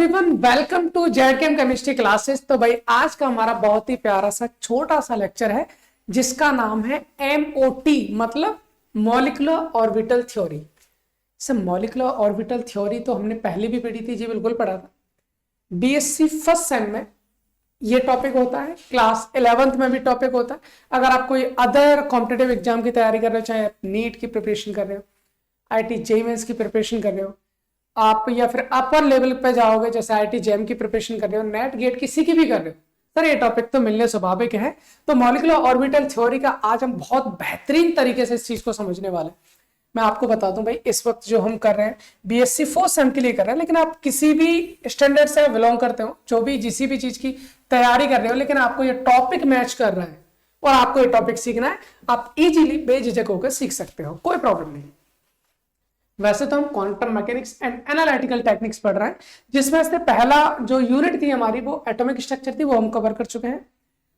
Everyone, welcome to ZKM chemistry classes. तो भाई आज का हमारा बहुत ही प्यारा सा छोटा सा लेक्चर है जिसका नाम है एमओटी, मतलब molecular orbital theory. Molecular orbital theory तो हमने पहले भी पढ़ी थी जी, बिल्कुल पढ़ा था। बीएससी फर्स्ट सेम में ये टॉपिक होता है, क्लास 11th में भी टॉपिक होता है। अगर आप कोई अदर कॉम्पिटेटिव एग्जाम की तैयारी कर रहे हो, चाहे आप नीट की प्रिपरेशन कर रहे हो, आईआईटी जेईई मेंस की प्रिपरेशन कर रहे हो आप, या फिर अपर लेवल पे जाओगे जैसे आईआईटी जेईई की प्रिपरेशन कर रहे हो, नेट गेट किसी की भी कर रहे हो, सर ये टॉपिक तो मिलने स्वाभाविक है। तो मॉलिक्यूलर ऑर्बिटल थ्योरी का आज हम बहुत बेहतरीन तरीके से इस चीज को समझने वाले। मैं आपको बता दूं भाई, इस वक्त जो हम कर रहे हैं बीएससी फोर्थ सेम के लिए कर रहे हैं, लेकिन आप किसी भी स्टैंडर्ड से बिलोंग करते हो, जो भी जिस भी चीज की तैयारी कर रहे हो, लेकिन आपको ये टॉपिक मैच कर रहा है और आपको ये टॉपिक सीखना है, आप इजीली बेझिझक होकर सीख सकते हो, कोई प्रॉब्लम नहीं। वैसे तो हम quantum mechanics and analytical techniques पढ़ रहे हैं, जिसमें से पहला जो यूनिट थी हमारी वो एटॉमिक स्ट्रक्चर थी, वो हम कवर कर चुके हैं।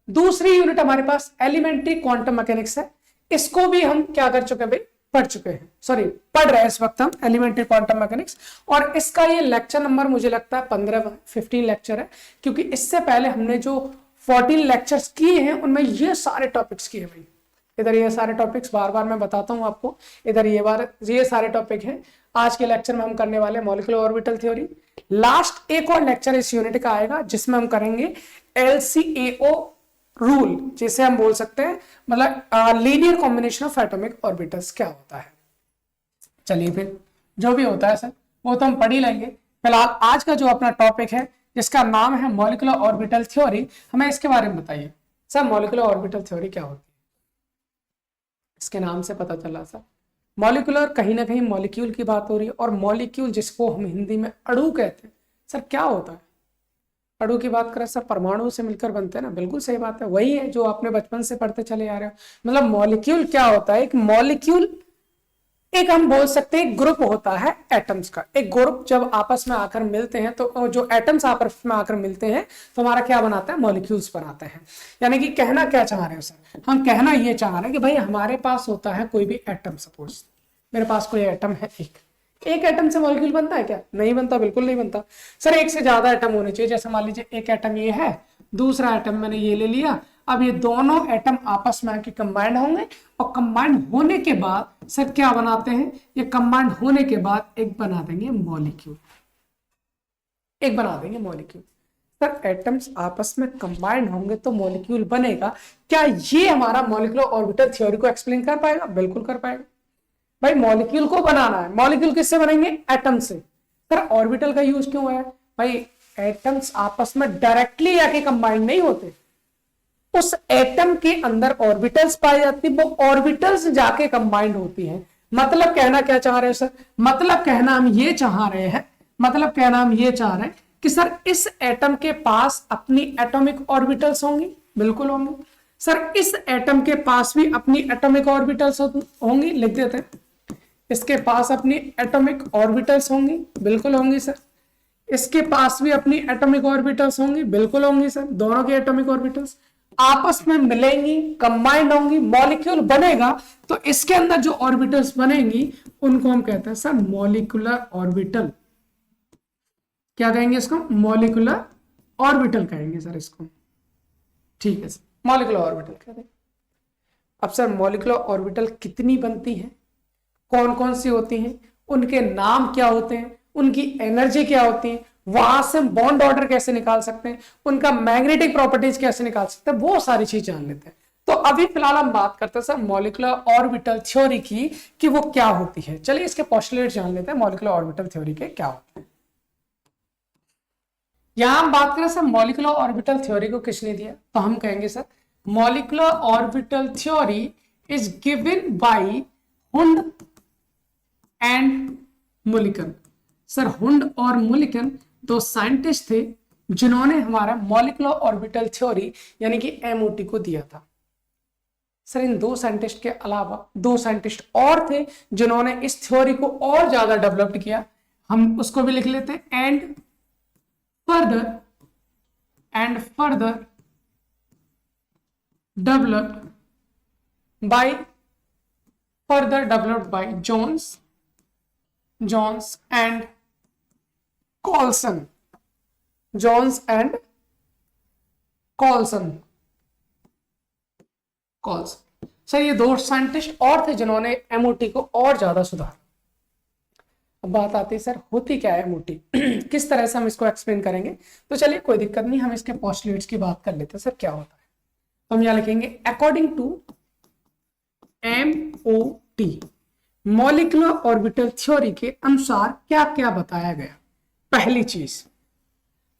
दूसरी यूनिट हमारे पास एलिमेंट्री क्वांटम मैकेनिक्स है, इसको भी हम क्या कर चुके हैं भाई, पढ़ चुके हैं, सॉरी पढ़ रहे हैं इस वक्त हम एलिमेंट्री क्वांटम मैकेनिक्स। और इसका ये लेक्चर नंबर मुझे लगता है 15 लेक्चर है, क्योंकि इससे पहले हमने जो 14 लेक्चर्स किए हैं उनमें ये सारे टॉपिक्स किए भाई। इधर ये सारे टॉपिक्स बार बार मैं बताता हूं आपको, इधर ये सारे टॉपिक हैं। आज के लेक्चर में हम करने वाले मॉलिक्यूलर ऑर्बिटल थ्योरी। लास्ट एक और लेक्चर इस यूनिट का आएगा जिसमें हम करेंगे एलसीएओ रूल, जिसे हम बोल सकते हैं मतलब linear combination of atomic orbitals क्या होता है। चलिए फिर जो भी होता है सर वो तो हम पढ़ ही लेंगे। फिलहाल आज का जो अपना टॉपिक है जिसका नाम है मॉलिक्यूलर ऑर्बिटल थ्योरी, हमें इसके बारे में बताइए सर। मॉलिक्यूलर ऑर्बिटल थ्योरी क्या होती है? इसके नाम से पता चला सर, मॉलिक्यूलर कहीं ना कहीं मॉलिक्यूल की बात हो रही है, और मॉलिक्यूल जिसको हम हिंदी में अणु कहते हैं, सर क्या होता है? अणु की बात करें सर, परमाणु से मिलकर बनते हैं ना, बिल्कुल सही बात है, वही है जो आपने बचपन से पढ़ते चले आ रहे हो। मतलब मॉलिक्यूल क्या होता है? एक मॉलिक्यूल एक हम बोल सकते हैं ग्रुप होता है एटम्स का। एक ग्रुप जब आपस में आकर मिलते हैं, तो जो एटम्स आपस में आकर मिलते हैं तो हमारा क्या बनाता है? मॉलिक्यूल्स बनाते हैं। यानी कि कहना क्या चाह रहे हो सर? हम कहना ये चाह रहे हैं कि भाई हमारे पास होता है कोई भी एटम, सपोज मेरे पास कोई एटम है, एक एटम से मॉलिक्यूल बनता है क्या? नहीं बनता, बिल्कुल नहीं बनता सर। एक से ज्यादा एटम होने चाहिए। जैसे मान लीजिए एक एटम ये है, दूसरा एटम मैंने ये ले लिया, अब ये दोनों एटम आपस में आके कंबाइंड होंगे, और कंबाइंड होने के बाद सर क्या बनाते हैं? ये कंबाइंड होने के बाद एक बना देंगे मॉलिक्यूल, एक बना देंगे मॉलिक्यूल। सर एटम्स आपस में कंबाइंड होंगे तो मॉलिक्यूल बनेगा। क्या ये हमारा मॉलिक्यूलर ऑर्बिटल थ्योरी को एक्सप्लेन कर पाएगा? बिल्कुल कर पाएगा भाई। मॉलिक्यूल को बनाना है, मॉलिक्यूल किससे बनेंगे? एटम से। सर ऑर्बिटल का यूज क्यों है भाई? एटम्स आपस में डायरेक्टली आके कंबाइंड नहीं होते, उस एटम के अंदर ऑर्बिटल्स पाई जाती है, वो ऑर्बिटल्स जाके कंबाइंड होती हैं। मतलब कहना क्या चाह रहे हैं सर? मतलब कहना हम ये चाह रहे हैं कि सर इस एटम के पास अपनी एटॉमिक ऑर्बिटल्स होंगी, बिल्कुल होंगी सर। इस एटम के पास भी अपनी एटॉमिक ऑर्बिटल्स होंगी, लिख देते हैं, इसके पास अपनी एटॉमिक ऑर्बिटल्स होंगी, बिल्कुल होंगी सर। इसके पास भी अपनी एटॉमिक ऑर्बिटल्स होंगी, बिल्कुल होंगी सर। दोनों की एटॉमिक ऑर्बिटल्स आपस में मिलेंगी, कंबाइंड होंगी, मॉलिक्यूल बनेगा। तो इसके अंदर जो ऑर्बिटल्स बनेंगी उनको हम कहते हैं सर मॉलिक्यूलर ऑर्बिटल। क्या कहेंगे इसको? मॉलिक्यूलर ऑर्बिटल कहेंगे सर इसको, ठीक है सर, मॉलिक्यूलर ऑर्बिटल कहते हैं। अब सर मॉलिक्यूलर ऑर्बिटल कितनी बनती है, कौन कौन सी होती हैं, उनके नाम क्या होते हैं, उनकी एनर्जी क्या होती है, वहां से बॉन्ड ऑर्डर कैसे निकाल सकते हैं, उनका मैग्नेटिक प्रॉपर्टीज कैसे निकाल सकते हैं, वो सारी चीज जान लेते हैं। तो अभी फिलहाल हम बात करते हैं सर मॉलिक्यूलर ऑर्बिटल थ्योरी की, कि वो क्या होती है। चलिए इसके पोस्टुलेट जान लेते हैं, मॉलिक्यूलर ऑर्बिटल थ्योरी के क्या होते हैं। यहां हम बात करें सर मॉलिक्यूलर ऑर्बिटल थ्योरी को किसने दिया, तो हम कहेंगे sir molecular orbital theory is given by Hund and Mulliken. Sir Hund और मुलिकन दो साइंटिस्ट थे जिन्होंने हमारा मॉलिक्यूलर ऑर्बिटल थ्योरी यानी कि एमओटी को दिया था। सर इन दो साइंटिस्ट के अलावा दो साइंटिस्ट और थे जिन्होंने इस थ्योरी को और ज्यादा डेवलप किया, हम उसको भी लिख लेते हैं। And further developed by Jones and Coulson. Jones and Coulson. Sir ये दो साइंटिस्ट और थे जिन्होंने एमओटी को और ज्यादा सुधारा। अब बात आती है सर होती क्या है एमओटी किस तरह से हम इसको एक्सप्लेन करेंगे। तो चलिए कोई दिक्कत नहीं, हम इसके पोस्टुलेट्स की बात कर लेते हैं सर क्या होता है। तो हम यहां लिखेंगे according to MOT molecular orbital theory के अनुसार क्या क्या बताया गया। पहली चीज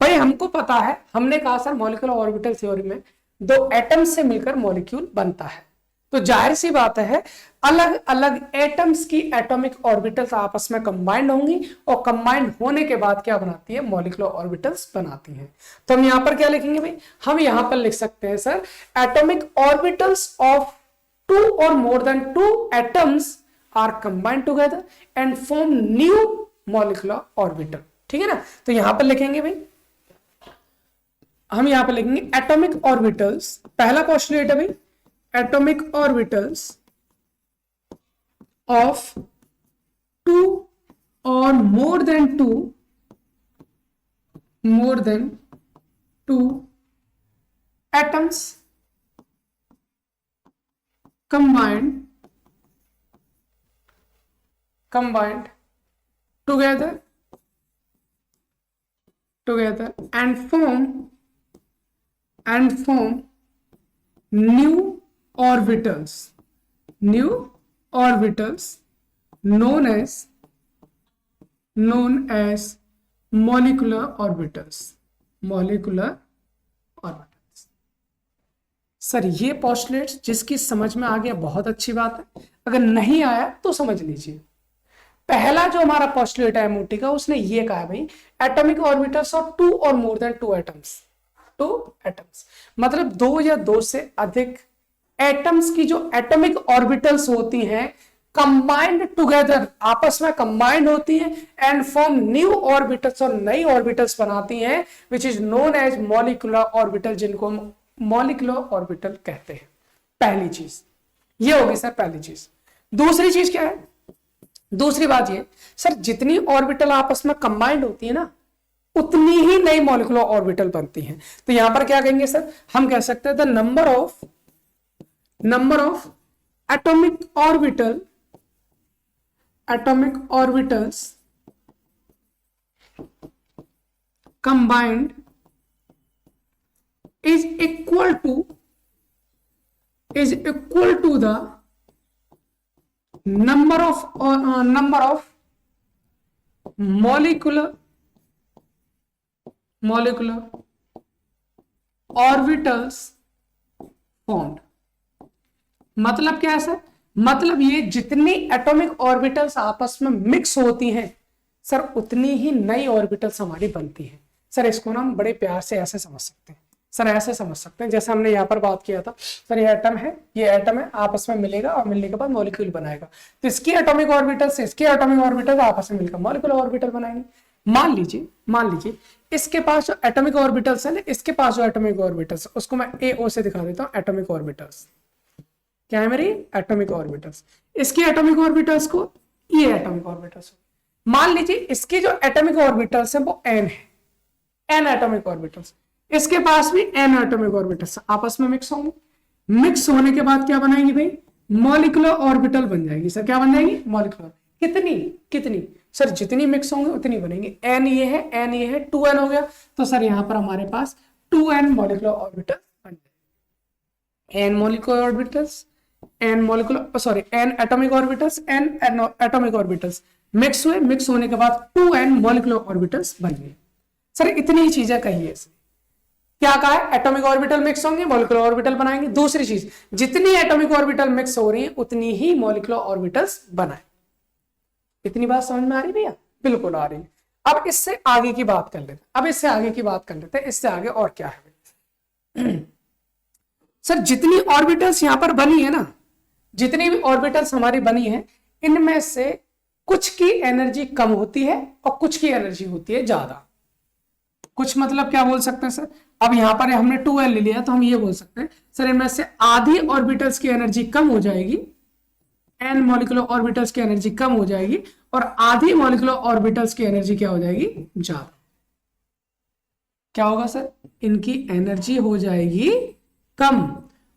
भाई हमको पता है, हमने कहा सर मॉलिक्यूलर ऑर्बिटल थ्योरी में दो एटम से मिलकर मॉलिक्यूल बनता है, तो जाहिर सी बात है अलग अलग एटम्स की एटॉमिक ऑर्बिटल्स आपस में कंबाइंड होंगी और कंबाइंड होने के बाद क्या बनाती है, मॉलिक्यूलर ऑर्बिटल्स बनाती हैं। तो हम यहां पर क्या लिखेंगे भाई, हम यहां पर लिख सकते हैं sir atomic orbitals of two or more than two atoms are combined together and form new molecular orbital. ठीक है ना, तो यहां पर लिखेंगे भाई, हम यहां पर लिखेंगे एटॉमिक ऑर्बिटल्स। पहला पोस्टुलेट है भाई atomic orbitals of two or more than two atoms combined together and form new orbitals known as molecular orbitals। Sir ये पोस्टुलेट्स जिसकी समझ में आ गया बहुत अच्छी बात है, अगर नहीं आया तो समझ लीजिए। पहला जो हमारा पोस्टुलेट है एमओटी का, उसने ये कहा भाई atomic orbitals of two or more than two atoms मतलब दो या दो से अधिक एटम्स की जो एटॉमिक ऑर्बिटल्स होती हैं कंबाइंड टुगेदर, आपस में कंबाइंड होती हैं एंड फॉर्म न्यू ऑर्बिटल्स और नई ऑर्बिटल्स बनाती हैं which is known as molecular orbital, जिनको मॉलिक्यूलर ऑर्बिटल कहते हैं। पहली चीज ये होगी सर पहली चीज। दूसरी चीज क्या है, दूसरी बात ये सर जितनी ऑर्बिटल आपस में कंबाइंड होती है ना उतनी ही नई मॉलिक्यूलर ऑर्बिटल बनती हैं। तो यहां पर क्या कहेंगे सर, हम कह सकते हैं the number of atomic orbitals combined is equal to the number of molecular orbitals formed। मतलब क्या है सर, मतलब ये जितनी एटॉमिक ऑर्बिटल्स आपस में मिक्स होती हैं सर उतनी ही नई ऑर्बिटल्स हमारी बनती हैं। सर इसको ना हम बड़े प्यार से ऐसे समझ सकते हैं, सर ऐसे समझ सकते हैं जैसे हमने यहाँ पर बात किया था सर ये एटम है आपस में मिलेगा और मिलने के बाद मॉलिक्यूल बनाएगा, तो इसकी एटॉमिक ऑर्बिटल्स इसके एटॉमिक ऑर्बिटल्स आपस में मिलकर मॉलिक्यूलर ऑर्बिटल बनाएंगे। मान लीजिए इसके पास जो एटॉमिक ऑर्बिटल्स है ना, इसके पास जो एटॉमिक ऑर्बिटल्स उसको मैं AO से दिखा देता हूँ। एटॉमिक ऑर्बिटल्स क्या है मेरी, एटॉमिक ऑर्बिटल्स। इसकी एटॉमिक ऑर्बिटल्स को ये एटॉमिक ऑर्बिटल्स, मान लीजिए इसकी जो एटॉमिक ऑर्बिटल्स है वो n है, n एटॉमिक ऑर्बिटल्स, इसके पास भी n एटॉमिक ऑर्बिटल्स आपस में मिक्स होंगे। मिक्स होने के बाद क्या बनाएंगे भाई, मॉलिक्यूलर ऑर्बिटल बन जाएगी। सर क्या बन जाएगी, मॉलिक्यूलर। कितनी सर जितनी मिक्स होंगे उतनी बनेंगी। n ये है 2n हो गया, तो सर यहां पर हमारे पास 2n मॉलिक्यूलर ऑर्बिटल बन जाएंगे। n molecular orbitals n atomic orbitals n atomic orbitals mix हुए, मिक्स होने के बाद 2n मॉलिक्यूलर ऑर्बिटल्स बन गए। सर इतनी ही चीजें कही है, क्या कहा है, एटॉमिक ऑर्बिटल मिक्स होंगे मॉलिक्यूलर ऑर्बिटल बनाएंगे। दूसरी चीज जितनी एटॉमिक ऑर्बिटल मिक्स हो रही है उतनी ही मॉलिक्यूलर ऑर्बिटल्स बनाए। इतनी बात समझ में आ रही भैया, बिल्कुल आ रही है। अब इससे आगे की बात कर लेते हैं, इससे आगे और क्या है सर, जितनी ऑर्बिटल्स यहां पर बनी है ना, जितनी भी ऑर्बिटल्स हमारी बनी है इनमें से कुछ की एनर्जी कम होती है और कुछ की एनर्जी होती है ज्यादा। कुछ मतलब क्या बोल सकते हैं सर, अब यहां पर हमने 2l ले लिया तो हम ये बोल सकते हैं सर इनमें से आधी ऑर्बिटल्स की एनर्जी कम हो जाएगी, n मॉलिक्यूलर ऑर्बिटल्स की एनर्जी कम हो जाएगी और आधी मॉलिक्यूलर ऑर्बिटल्स की एनर्जी क्या हो जाएगी, ज्यादा। क्या होगा सर, इनकी एनर्जी हो जाएगी कम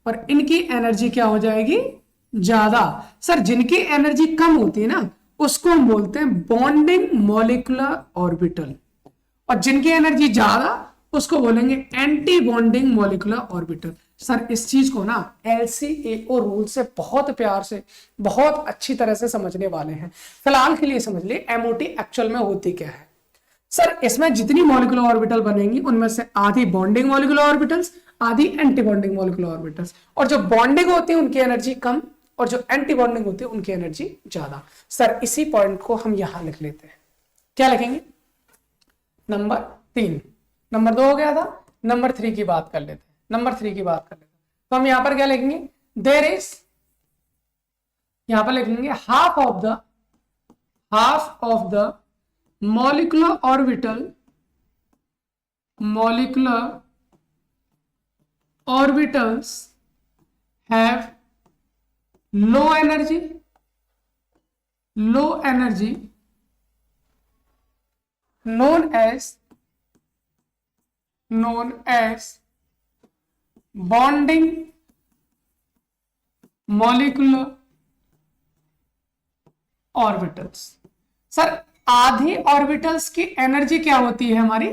और इनकी एनर्जी क्या हो जाएगी, ज्यादा। सर जिनकी एनर्जी कम होती है ना उसको हम बोलते हैं बॉन्डिंग मॉलिक्यूलर ऑर्बिटल, और जिनकी एनर्जी ज्यादा उसको बोलेंगे anti bonding molecular orbital. Sir इस चीज को ना LCAO रूल से बहुत प्यार से बहुत अच्छी तरह से समझने वाले हैं। फिलहाल के लिए समझ लिए MOT एक्चुअल में होती क्या है। सर इसमें जितनी मॉलिक्यूलर ऑर्बिटल बनेंगी उनमें से आधी बॉन्डिंग मॉलिक्यूलर ऑर्बिटल्स, आधी एंटी बॉन्डिंग मॉलिक्यूलर ऑर्बिटल्स, और जो बॉन्डिंग होती है उनकी एनर्जी कम और जो एंटी बॉन्डिंग होती है उनकी एनर्जी ज्यादा। सर इसी पॉइंट को हम यहां लिख लेते हैं। क्या लिखेंगे, नंबर 3, नंबर 2 हो गया था, नंबर 3 की बात कर लेते हैं। नंबर 3 की बात कर लेते हैं तो हम यहां पर क्या लिखेंगे, देयर इज, यहां पर लिखेंगे half of the molecular orbitals have low energy known as bonding molecular orbitals। Sir आधी ऑर्बिटल्स की एनर्जी क्या होती है हमारी,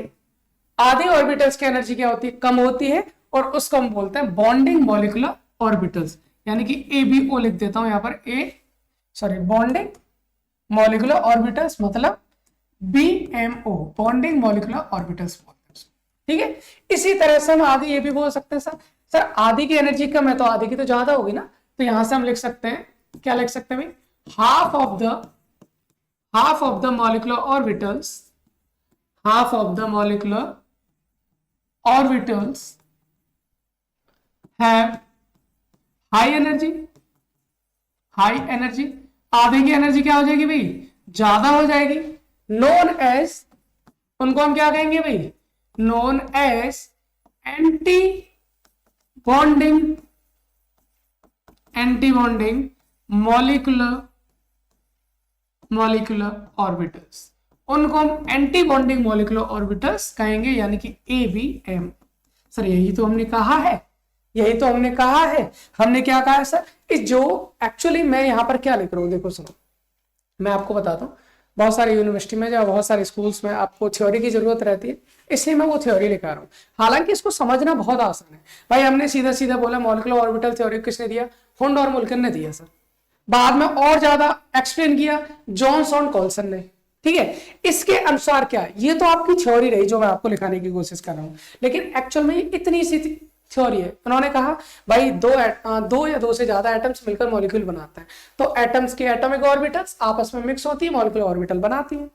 आधी ऑर्बिटल्स की एनर्जी क्या होती है, कम होती है, और उसको हम बोलते हैं बॉन्डिंग मॉलिक्यूलर ऑर्बिटल्स, यानी कि ABO लिख देता हूं यहां पर बॉन्डिंग मॉलिक्यूलर ऑर्बिटल्स मतलब BMO, बॉन्डिंग मॉलिक्यूलर ऑर्बिटल्स बोलते हैं। ठीक है, इसी तरह से हम आधी ये भी बोल सकते हैं सर आधी की एनर्जी कम है तो आधी की तो ज्यादा होगी ना, तो यहां से हम लिख सकते हैं, क्या लिख सकते हैं भाई, half of the molecular orbitals have high energy, आधे की एनर्जी क्या हो जाएगी भाई, ज्यादा हो जाएगी, known as, उनको हम क्या कहेंगे भाई, known as anti bonding molecular orbitals, उनको हम एंटी बॉन्डिंग मॉलिक्यूलर ऑर्बिटल्स कहेंगे, यानी कि ABM। सर यही तो हमने कहा है, हमने क्या कहा है सर, इस जो एक्चुअली मैं यहां पर क्या लिख रहा हूं, देखो सुनो, मैं आपको बताता हूँ, बहुत सारी यूनिवर्सिटी में या बहुत सारे स्कूल्स में आपको थ्योरी की जरूरत रहती है, इसलिए मैं वो थ्योरी लिखा रहा हूँ। हालांकि इसको समझना बहुत आसान है भाई, हमने सीधा सीधा बोला मॉलिक्यूलर ऑर्बिटल थ्योरी किसने दिया, हुंड और मुल्कन ने दिया सर, बाद में और ज्यादा एक्सप्लेन किया जॉनसन कॉल्सन ने। ठीक है, इसके अनुसार क्या, ये तो आपकी थ्योरी रही जो मैं आपको लिखाने की कोशिश कर रहा हूं, लेकिन एक्चुअल में इतनी सी थ्योरी है। उन्होंने कहा भाई दो या दो से ज्यादा एटम्स मिलकर मॉलिक्यूल बनाते हैं, तो एटम्स की एटॉमिक ऑर्बिटल्स आपस में मिक्स होती है, मॉलिक्यूलर ऑर्बिटल बनाती है।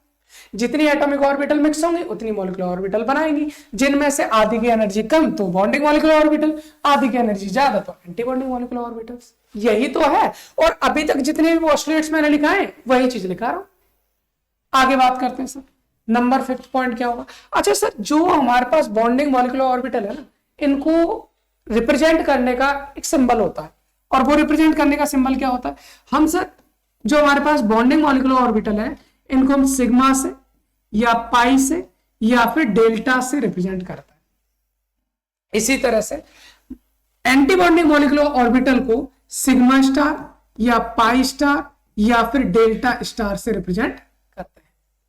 जितनी एटॉमिक ऑर्बिटल मिक्स होंगी उतनी मॉलिक्यूलर ऑर्बिटल बनाएंगी, जिनमें से आधी की एनर्जी कम तो बॉन्डिंग मॉलिक्यूलर ऑर्बिटल, आधी की एनर्जी ज्यादा तो एंटी बॉन्डिंग मॉलिक्यूलर ऑर्बिटल्स। यही तो है, और अभी तक जितने भी पोस्टुलेट्स मैंने लिखा है वही चीज लिखा रहा हूं। आगे बात करते हैं सर, नंबर 5 पॉइंट क्या होगा। अच्छा सर, जो हमारे पास बॉन्डिंग मॉलिक्यूलर ऑर्बिटल है ना, इनको रिप्रेजेंट करने का एक सिंबल होता है, और वो रिप्रेजेंट करने का सिंबल क्या होता है, हम सर जो हमारे पास बॉन्डिंग मॉलिक्यूलर ऑर्बिटल है इनको हम सिग्मा से या पाई से या फिर डेल्टा से रिप्रेजेंट करता है। इसी तरह से एंटी बॉन्डिंग मॉलिक्यूलर ऑर्बिटल को सिग्मा स्टार या पाई स्टार या फिर डेल्टा स्टार से रिप्रेजेंट करते हैं।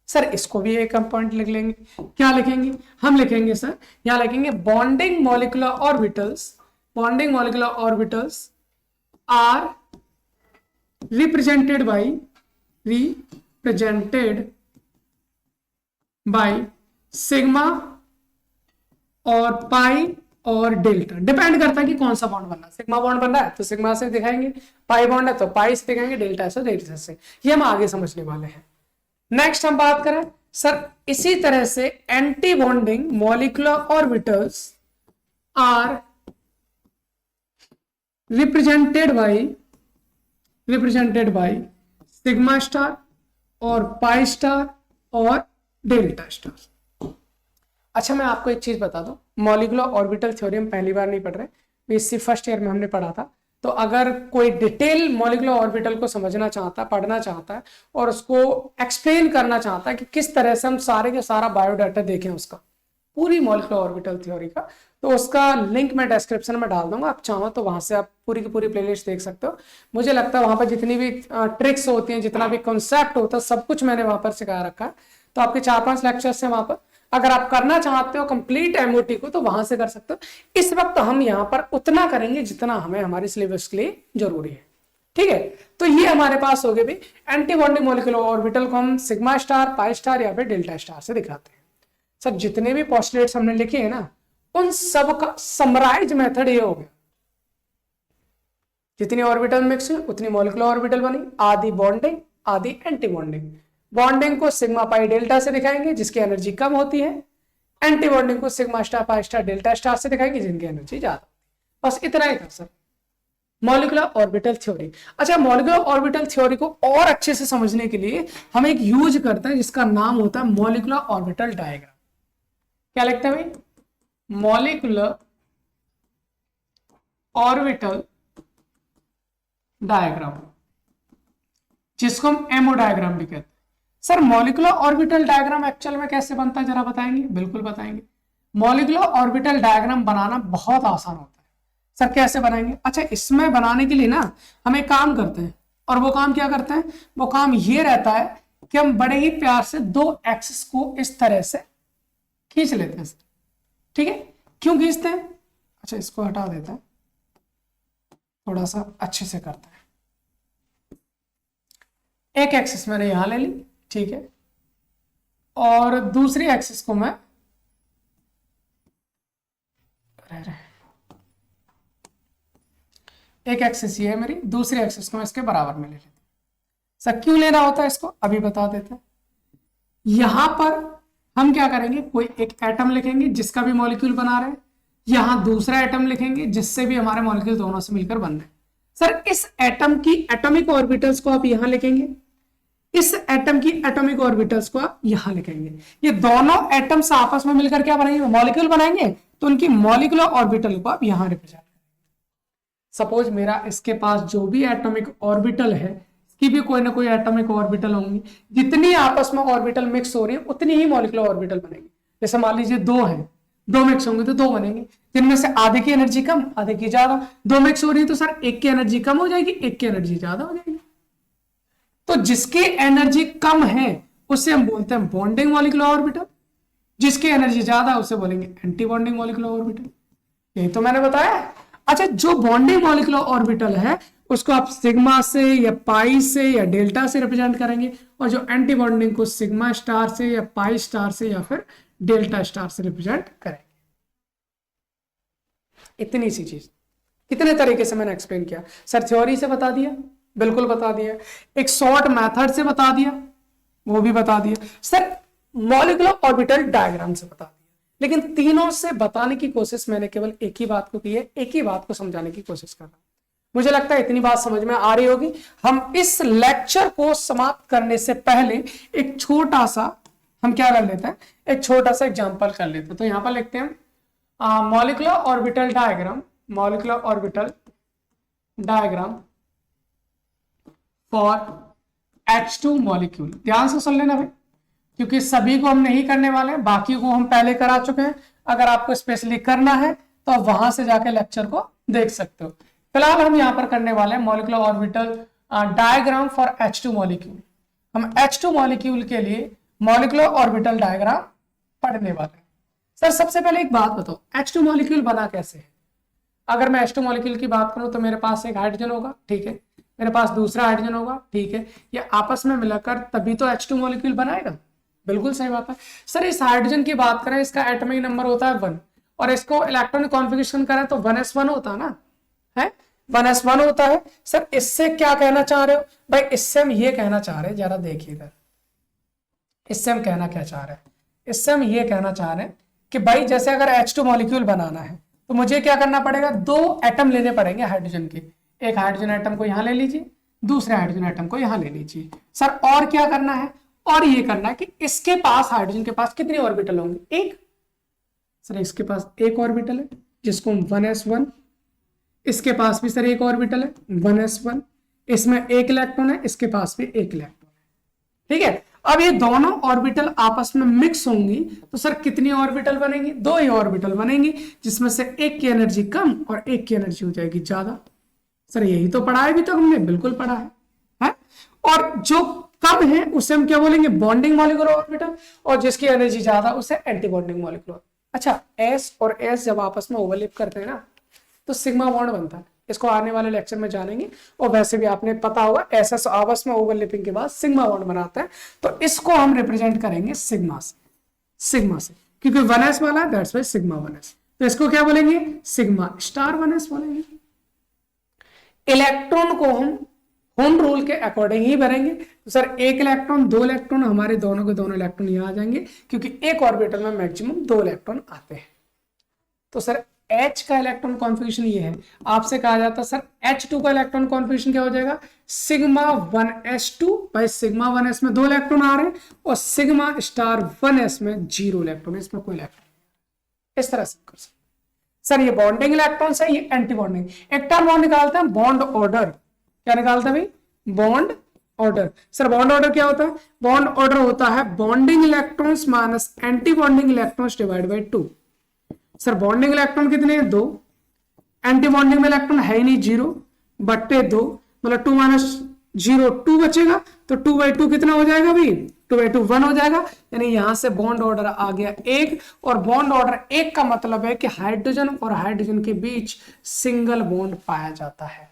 सर इसको भी एक हम पॉइंट लिख लेंगे, क्या लिखेंगे, हम लिखेंगे सर यहां लिखेंगे bonding molecular orbitals are represented by sigma और पाई और डेल्टा। डिपेंड करता है कि कौन सा बॉन्ड बनना है, सिग्मा बॉन्ड बन रहा है तो सिग्मा से दिखाएंगे, पाई बॉन्ड है तो पाई से दिखाएंगे, डेल्टा से डेल्टा से। ये हम आगे समझने वाले हैं। नेक्स्ट हम बात करें सर, इसी तरह से anti bonding molecular orbitals are represented by sigma star और पाई स्टार और डेल्टा स्टार। अच्छा मैं आपको एक चीज बता दूं, मॉलिक्यूलर ऑर्बिटल थ्योरी हम पहली बार नहीं पढ़ रहे, बीएससी फर्स्ट ईयर में हमने पढ़ा था। तो अगर कोई डिटेल मॉलिक्यूलर ऑर्बिटल को समझना चाहता है, पढ़ना चाहता है और उसको एक्सप्लेन करना चाहता है कि किस तरह से हम सारे के सारा बायोडाटा देखें उसका, पूरी मॉलिक्यूलर ऑर्बिटल थ्योरी का। तो उसका लिंक मैं डिस्क्रिप्शन में डाल दूंगा, आप चाहो तो वहां से आप पूरी की पूरी प्लेलिस्ट देख सकते हो। मुझे लगता है वहां पर जितनी भी ट्रिक्स होती हैं, जितना भी कॉन्सेप्ट होता है, सब कुछ मैंने वहां पर सिखा रखा है। तो आपके 4-5 लेक्चर्स हैं वहां पर, अगर आप करना चाहते हो कंप्लीट एमओटी को तो वहां से कर सकते हो। इस वक्त हम यहाँ पर उतना करेंगे जितना हमें हमारे सिलेबस के लिए जरूरी है, ठीक है। तो ये हमारे पास हो गए भी एंटी बॉन्डिंग मॉलिक्यूलर ऑर्बिटल को हम सिग्मा स्टार, पाई स्टार या फिर डेल्टा स्टार से दिखाते हैं। सर जितने भी पोस्टुलेट्स हमने लिखे हैं ना, उन सब का समराइज मेथड ये हो गया, जितनी ऑर्बिटल मिक्स हुई उतनी मॉलिक्यूलर ऑर्बिटल बनी, आधी बॉन्डिंग आधी एंटी बॉन्डिंग। बॉन्डिंग को सिग्मा पाई डेल्टा से दिखाएंगे जिसकी एनर्जी कम होती है, एंटी बॉन्डिंग को sigma star pi star delta star से दिखाएंगे जिनकी एनर्जी ज्यादा। बस इतना ही था सर मॉलिक्यूलर ऑर्बिटल थ्योरी। अच्छा, मॉलिक्यूलर ऑर्बिटल थ्योरी को और अच्छे से समझने के लिए हम एक यूज करते हैं जिसका नाम होता है मॉलिक्यूलर ऑर्बिटल डायग्राम। क्या लिखते हैं भाई? मॉलिक्यूलर ऑर्बिटल डायग्राम, जिसको हम एमओ डायग्राम भी कहते हैं। Sir molecular orbital diagram actual में कैसे बनता है जरा बताएंगे? बिल्कुल बताएंगे। मॉलिक्यूलर ऑर्बिटल डायग्राम बनाना बहुत आसान होता है। सर कैसे बनाएंगे? अच्छा, इसमें बनाने के लिए ना हम एक काम करते हैं, और वो काम क्या करते हैं? वो काम ये रहता है कि हम बड़े ही प्यार से दो एक्सिस को इस तरह से खींच लेते हैं। ठीक है, क्यों खींचते हैं? अच्छा, इसको हटा देते हैं, थोड़ा सा अच्छे से करते हैं। एक एक्सिस मैंने यहां ले ली, ठीक है, और दूसरी एक्सिस को मैं एक एक्सिस ये है मेरी, दूसरी एक्सिस को मैं इसके बराबर में ले लेती हूँ। सर क्यों लेना होता है इसको? अभी बता देते हैं। यहां पर हम क्या करेंगे, कोई एक एटम लिखेंगे जिसका भी मॉलिक्यूल बना रहे हैं, यहां दूसरा एटम लिखेंगे जिससे भी हमारे मॉलिक्यूल दोनों से मिलकर बन रहे हैं। सर इस एटम की एटॉमिक ऑर्बिटल्स को आप यहां लिखेंगे, इस एटम की एटॉमिक ऑर्बिटल्स को आप यहां लिखेंगे। ये दोनों एटम्स आपस में मिलकर क्या बनाएंगे? मॉलिक्यूल बनाएंगे। तो उनकी मॉलिक्यूलर ऑर्बिटल को आप यहां रिप्रेजेंट करेंगे। सपोज मेरा इसके पास जो भी एटॉमिक ऑर्बिटल है, इसकी भी कोई ना कोई एटॉमिक ऑर्बिटल होंगी। जितनी आपस में ऑर्बिटल मिक्स हो रही है उतनी ही मॉलिक्यूलर ऑर्बिटल बनेगी। जैसे मान लीजिए दो है, दो मिक्स होंगे तो दो बनेंगे, जिनमें से आधे की एनर्जी कम आधे की ज्यादा। दो मिक्स हो रही है तो सर एक की एनर्जी कम हो जाएगी, एक की एनर्जी ज्यादा हो जाएगी। तो जिसकी एनर्जी कम है उसे हम बोलते हैं बॉन्डिंग मॉलिक्यूलर ऑर्बिटल, जिसकी एनर्जी ज्यादा उसे बोलेंगे एंटी बॉन्डिंग मॉलिक्यूलर ऑर्बिटल। यही तो मैंने बताया। अच्छा, जो बॉन्डिंग मॉलिक्यूलर ऑर्बिटल है उसको आप सिग्मा से या पाई से या डेल्टा से रिप्रेजेंट करेंगे, और जो एंटी बॉन्डिंग को सिग्मा स्टार से या पाई स्टार से या फिर डेल्टा स्टार से रिप्रेजेंट करेंगे। इतनी सी चीज कितने तरीके से मैंने एक्सप्लेन किया। सर थ्योरी से बता दिया, बिल्कुल बता दिया। एक शॉर्ट मेथड से बता दिया, वो भी बता दिया। सर मॉलिक्यूलर ऑर्बिटल डायग्राम से बता दिया। लेकिन तीनों से बताने की कोशिश मैंने केवल एक ही बात को की है, एक ही बात को समझाने की कोशिश कर रहा हूं। मुझे लगता है इतनी बात समझ में आ रही होगी। हम इस लेक्चर को समाप्त करने से पहले एक छोटा सा हम क्या कर लेते हैं, एक छोटा सा एग्जांपल कर लेते हैं। तो यहां पर लिखते हैं molecular orbital diagram, molecular orbital diagram for H2 molecule. ध्यान से सुन लेना भाई, क्योंकि सभी को हम नहीं करने वाले हैं, बाकी को हम पहले करा चुके हैं। अगर आपको स्पेशली करना है तो आप वहां से जाके लेक्चर को देख सकते हो। फिलहाल हम यहां पर करने वाले हैं molecular orbital diagram for H2 molecule. हम H2 मॉलिक्यूल के लिए मॉलिक्यूलर ऑर्बिटल डायग्राम पढ़ने वाले हैं। सर सबसे पहले एक बात बताओ, H2 मॉलिक्यूल बना कैसे है? अगर मैं H2 मॉलिक्यूल की बात करूं तो मेरे पास एक हाइड्रोजन होगा, ठीक है, मेरे पास दूसरा हाइड्रोजन होगा, ठीक है, ये आपस में मिलाकर तभी तो H2 मॉलिक्यूल बनाएगा। बिल्कुल सही बात है। सर इस हाइड्रोजन की बात करें, इसका एटॉमिक नंबर होता है 1, और इसको इलेक्ट्रॉनिक कॉन्फ़िगरेशन करें तो 1s1 होता है ना, है 1s1 होता है। सर इससे क्या कहना चाह रहे हो भाई? इससे हम ये कहना चाह रहे हैं, जरा देखिए इधर, इससे हम कहना क्या चाह रहे हैं? इससे हम ये कहना चाह रहे हैं कि भाई जैसे अगर H2 मॉलिक्यूल बनाना है तो मुझे क्या करना पड़ेगा? दो एटम लेने पड़ेंगे हाइड्रोजन के। एक हाइड्रोजन एटम को यहां ले लीजिए, दूसरे हाइड्रोजन एटम को यहां ले लीजिए। सर और क्या करना है? और ये करना है कि इसके पास, हाइड्रोजन के पास कितनी ऑर्बिटल होंगी? एक। सर इसके पास एक ऑर्बिटल है जिसको हम 1s1, इसके पास भी सर एक ऑर्बिटल है 1s1, इसमें एक इलेक्ट्रॉन है, इसके पास भी एक इलेक्ट्रॉन है, ठीक है। अब ये दोनों ऑर्बिटल आपस में मिक्स होंगी तो सर कितनी ऑर्बिटल बनेंगी? 2 ही ऑर्बिटल बनेंगी, जिसमें से एक की एनर्जी कम और एक की एनर्जी हो जाएगी ज्यादा। सर यही तो पढ़ा है, अभी तक हमने बिल्कुल पढ़ा है? और जो कम है उसे हम क्या बोलेंगे? बॉन्डिंग मॉलिक्यूलर ऑर्बिटल, और जिसकी एनर्जी ज्यादा उसे एंटी बॉन्डिंग मॉलिक्यूलर। अच्छा, एस और एस जब आपस में ओवरलैप करते हैं ना तो सिग्मा बॉन्ड बनता है। इसको आने वाले लेक्चर में जानेंगे। और वैसे भी आपने पता होगा एस एस आपस में ओवरलैपिंग के बाद सिग्मा बॉन्ड बनाता है, तो इसको हम रिप्रेजेंट करेंगे सिग्मा से, क्योंकि 1s वाला है, दैट्स वाई सिग्मा 1s। तो इसको क्या बोलेंगे? सिग्मा स्टार 1s बोलेंगे। इलेक्ट्रॉन को हम होम रूल के अकॉर्डिंग ही भरेंगे। तो सर 1 इलेक्ट्रॉन 2 इलेक्ट्रॉन, हमारे दोनों के दोनों इलेक्ट्रॉन यहाँ आ जाएंगे, क्योंकि एक ऑर्बिटल में मैक्सिमम 2 इलेक्ट्रॉन आते हैं। तो सर H का इलेक्ट्रॉन कॉन्फ़िगरेशन ये है। आपसे कहा जाता है सर H2 का इलेक्ट्रॉन कॉन्फ़िगरेशन क्या हो जाएगा? सिग्मा 1s2 भाई सिग्मा 1s में 2 इलेक्ट्रॉन आ रहे हैं और सिग्मा स्टार 1s में 0 इलेक्ट्रॉन, इसमें कोई इलेक्ट्रॉन। इस तरह से कर सकते। सर ये बॉन्डिंग इलेक्ट्रॉन है, ये एंटी बॉन्डिंग। एक टर्म बॉन्ड निकालते हैं, बॉन्ड ऑर्डर। क्या निकालते हैं भाई? Bond order. Sir bond order क्या होता है? बॉन्ड ऑर्डर होता है bonding electrons minus anti bonding electrons divide by 2। Sir bonding electron कितने हैं? 2। एंटी बॉन्डिंग में इलेक्ट्रॉन है ही नहीं, 0 बट्टे 2, मतलब 2 माइनस 0 2 बचेगा, तो 2/2 कितना हो जाएगा भाई? 2/2 1 हो जाएगा। यानी यहां से बॉन्ड ऑर्डर आ गया 1, और बॉन्ड ऑर्डर 1 का मतलब है कि हाइड्रोजन और हाइड्रोजन के बीच सिंगल बॉन्ड पाया जाता है।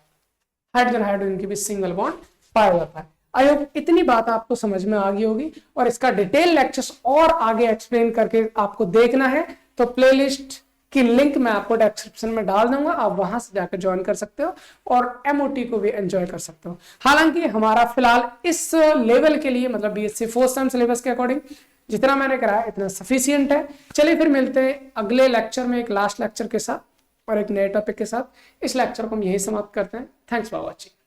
हाइड्रोजन के बीच सिंगल बॉन्ड पाया जाता है। आई होप इतनी बात आपको समझ में आ गई होगी, और इसका डिटेल लेक्चर्स और आगे एक्सप्लेन करके आपको देखना है तो प्लेलिस्ट की लिंक मैं आपको डिस्क्रिप्शन में डाल दूंगा, आप वहां से जाकर ज्वाइन कर सकते हो और एमओटी को भी एंजॉय कर सकते हो। हालांकि हमारा फिलहाल इस लेवल के लिए, मतलब बीएससी 4th सेम सिलेबस के अकॉर्डिंग जितना मैंने कराया इतना सफिशियंट है। चलिए फिर मिलते हैं अगले लेक्चर में, एक लास्ट लेक्चर के साथ और एक नए टॉपिक के साथ। इस लेक्चर को हम यही समाप्त करते हैं। Thanks for watching.